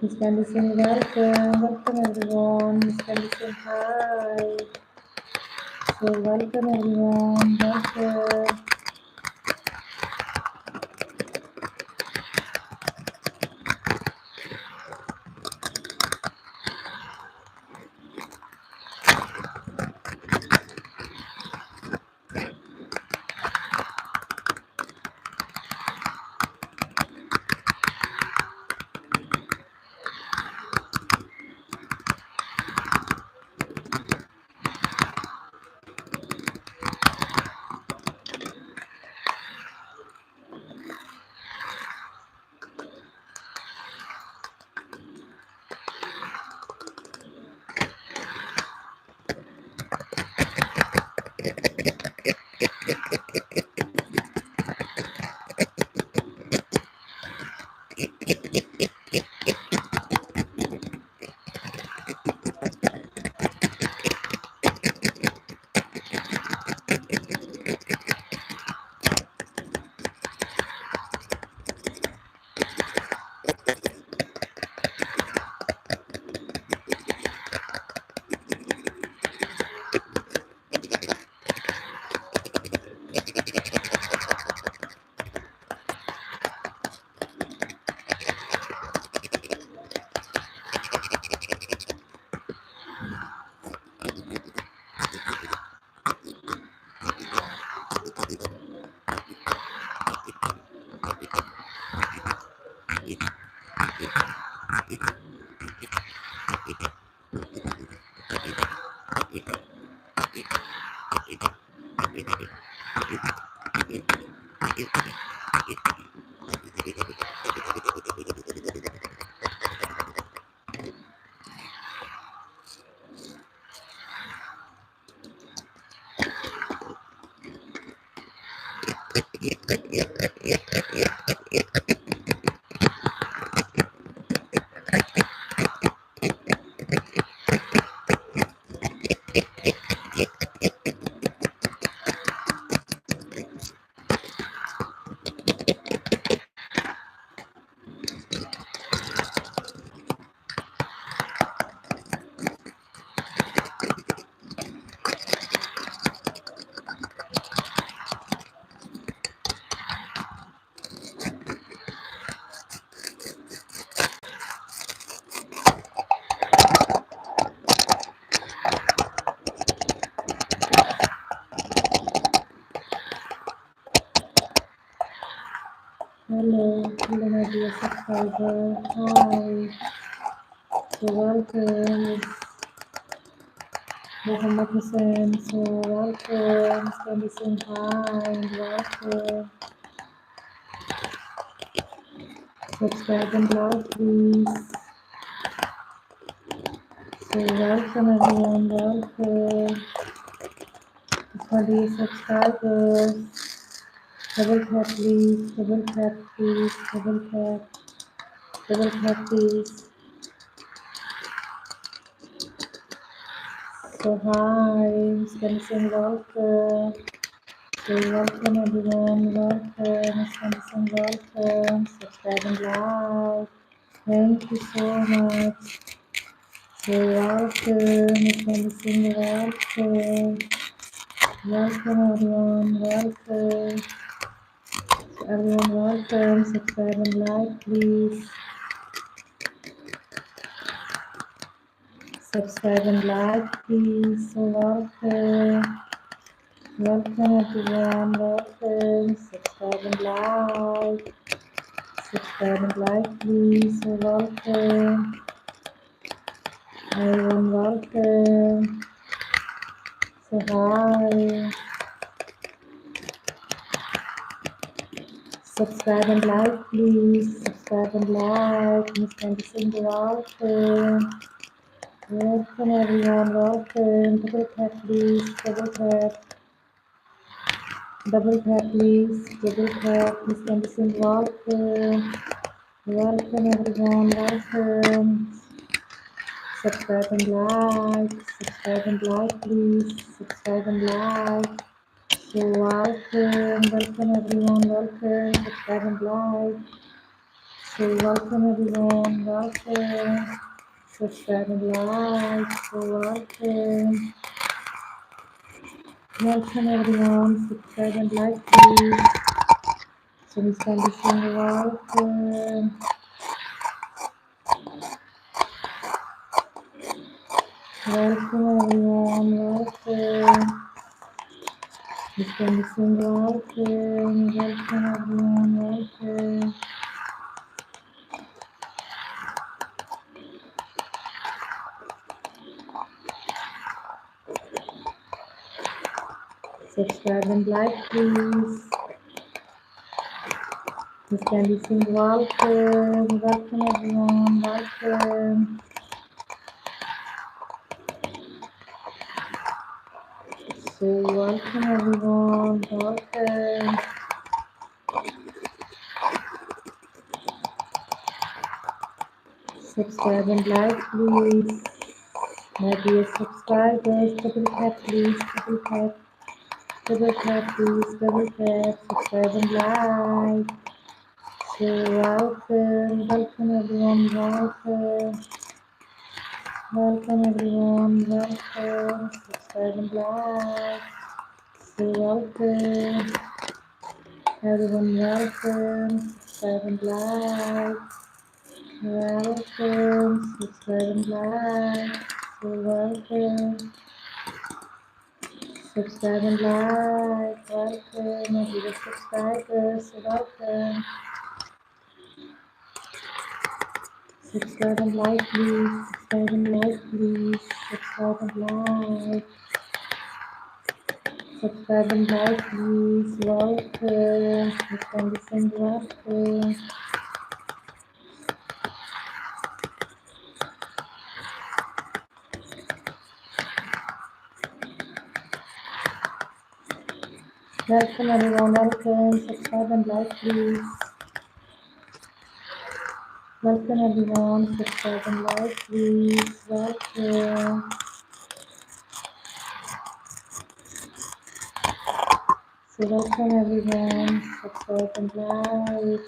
Miss Candy saying welcome, welcome everyone. Miss Candy saying hi. So welcome everyone, welcome. Hello my dear subscriber. Hi. So welcome, Muhammad Hussein. So welcome, Miss Candy saying hi and welcome. Subscribe and like please. So welcome everyone, welcome. For the subscribers, double tap please, double tap please, double tap please. So hi, Miss Candy saying welcome. So welcome everyone, welcome, Miss Candy saying welcome. Subscribe and like. Thank you so much. So welcome, Miss Candy saying welcome. Welcome everyone, welcome. So everyone welcome, subscribe and like please. Subscribe and like please. So welcome. Welcome everyone, welcome. Subscribe and like. Subscribe and like please. So welcome. Everyone welcome. So hi. Subscribe and like please. Subscribe and like. Miss Candy Cindy welcome. Welcome everyone, welcome. Double tap please, double tap. Double tap please, double tap. Miss Candy Cindy welcome. Welcome everyone, welcome. Subscribe and like please. Subscribe and like. So welcome everyone, welcome. Subscribe and like. So welcome everyone, welcome. Subscribe and like, so welcome. Welcome everyone, subscribe and like please. So Miss Candy saying welcome. Welcome everyone, welcome. Miss Candy saying welcome. Welcome everyone, welcome. Subscribe and like please. Miss Candy saying welcome. Welcome everyone, welcome. So welcome everyone, welcome. Subscribe and like please. My dear subscribers, double tap please, double tap please, double tap, subscribe and like. So welcome, welcome everyone, welcome. Welcome everyone, welcome, subscribe and like. So welcome, everyone, welcome, subscribe and like. Welcome, subscribe and like. So welcome, subscribe and like. Welcome, my dear subscribers. So welcome. Subscribe and like, please. Subscribe and like, please. Subscribe and like. Subscribe and like, please. Welcome. You can listen. Welcome. Welcome everyone. Welcome. Subscribe and like, please. Welcome everyone. Subscribe and like, please. Welcome. So welcome everyone. Subscribe and like.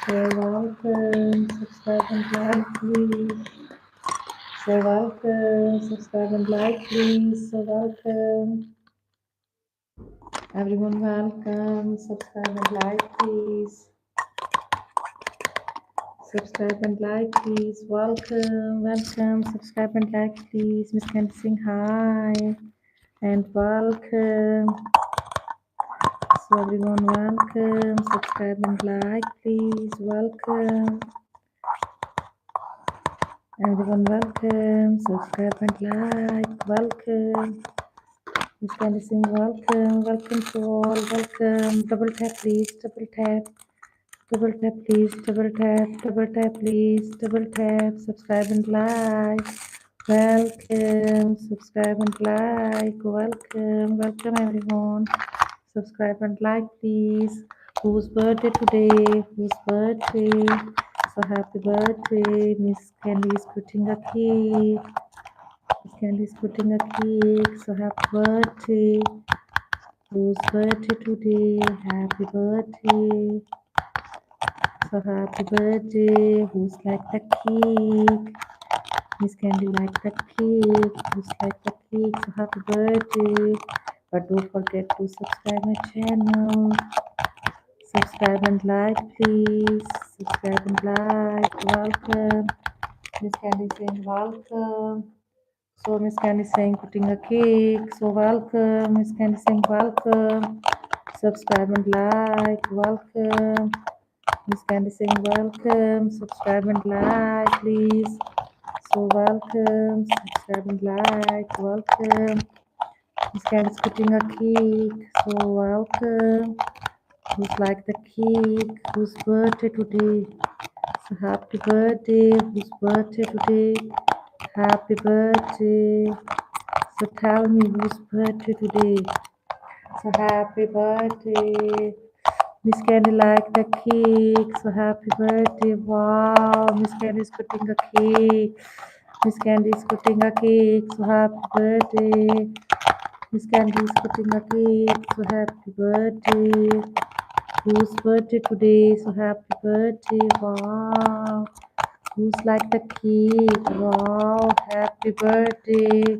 So welcome. Subscribe and like, please. So welcome. Subscribe and like, please. So welcome. Everyone, welcome. Subscribe and like, please. Subscribe and like, please. Welcome. Welcome. Subscribe and like, please. Miss Candy saying hi and welcome. So everyone, welcome. Subscribe and like, please. Welcome. Everyone, welcome. Subscribe and like. Welcome. Miss Candy saying welcome. Welcome to all. Welcome. Double tap, please. Double tap. Double tap, please. Double tap. Double tap, please. Double tap. Subscribe and like. Welcome. Subscribe and like. Welcome. Welcome, everyone. Subscribe and like, please. Whose birthday today? Whose birthday? So happy birthday. Miss Candy is putting a cake. Miss Candy is putting a cake. So happy birthday. Whose birthday today? Happy birthday. So happy birthday. Who's like the cake? Miss Candy like the cake. Who's like the cake? So happy birthday. But don't forget to subscribe my channel. Subscribe and like, please. Subscribe and like. Welcome. Miss Candy saying welcome. So Miss Candy saying putting a cake. So welcome. Miss Candy saying welcome. Subscribe and like. Welcome. Miss Candy saying welcome. Subscribe and like, please. So welcome. Subscribe and like. Welcome. Miss Candy's cutting a cake. So welcome. Who's like the cake? Whose birthday today? So happy birthday. Whose birthday today? Happy birthday. So tell me whose birthday today? So happy birthday. Miss Candy like the cake. So happy birthday. Wow. Miss Candy is cutting a cake. Miss Candy is cutting a cake. So happy birthday. Miss Candy is cutting a cake. So happy birthday. Whose birthday today? So happy birthday. Wow. Who's like the cake? Wow. Happy birthday.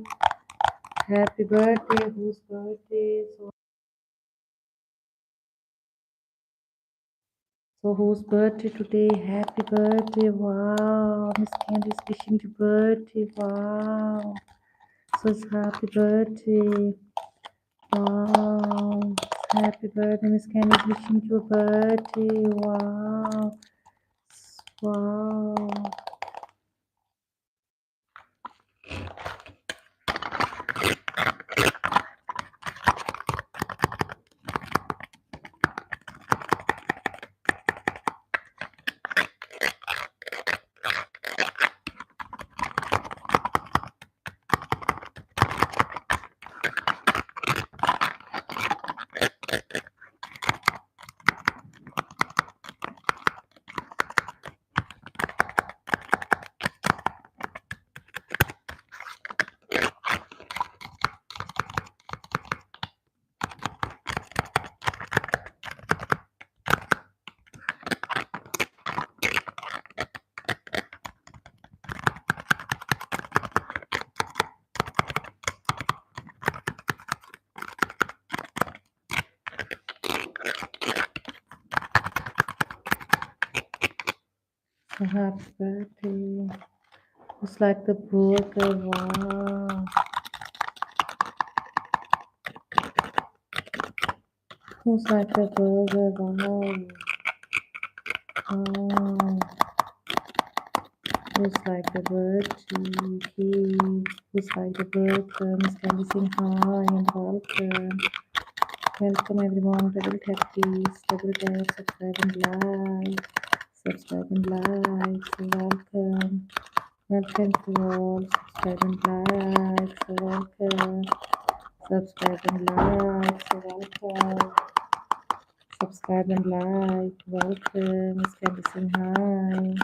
Happy birthday. Whose birthday? So whose birthday today? Happy birthday. Wow. Miss Candy is wishing you birthday. Wow. So it's happy birthday. Wow. Happy birthday. Miss Candy is wishing you a birthday. Wow. Wow. So happy birthday. It's like the burger. Wow. Who's like the burger? Wow. Wow. Who's like the birthday? Who's like the burger? Miss Candy saying hi and welcome. Welcome everyone. Double tap please. Double tap, subscribe and like. Subscribe and like. So welcome. Welcome to all. Subscribe and like. So welcome. Subscribe and like. So welcome. Subscribe and like. Welcome. Miss Candy saying hi.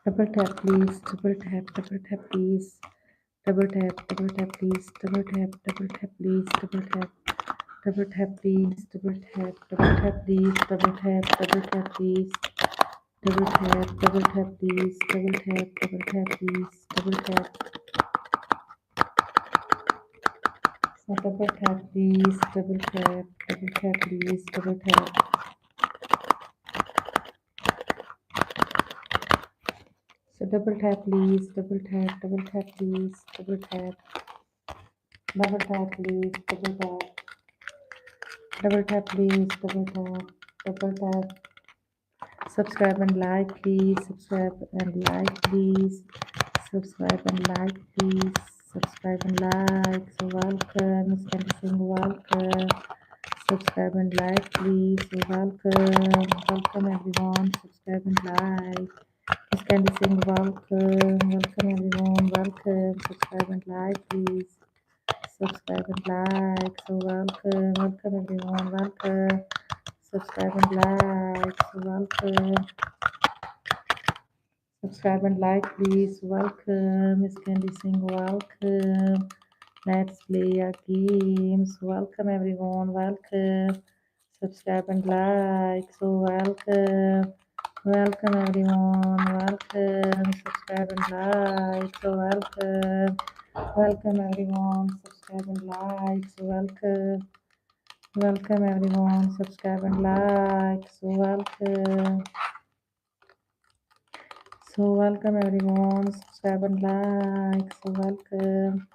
Double tap please. Double tap. Double tap please. Double tap please. Double tap please. Double tap. Double tap please. Double tap please. Double tap please. Double tap please. Double tap please. Double tap. So double tap please. Double tap please. Double tap. So double tap please. Double tap please. Double tap. Double tap please. Double tap. Double tap please. Double tap. Double tap. Subscribe and like please. Subscribe and like please. Subscribe and like please. Subscribe and like. So welcome. Miss Candy saying welcome. Subscribe and like please. So welcome. Welcome everyone. Subscribe and like. Miss Candy saying welcome. Welcome everyone. Welcome. Subscribe and like please. Subscribe and like. So welcome. Welcome everyone. Welcome. Subscribe and like. So welcome. Subscribe and like please. Welcome. Miss Candy saying welcome. Let's play a game. So welcome everyone. Welcome. Subscribe and like. So welcome. Welcome everyone. Welcome. Subscribe and like. So welcome. Welcome everyone. Subscribe and like. So welcome. Welcome everyone. Subscribe and like. So welcome. So welcome everyone. Subscribe and like. So welcome.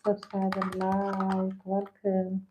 Subscribe and like. Welcome.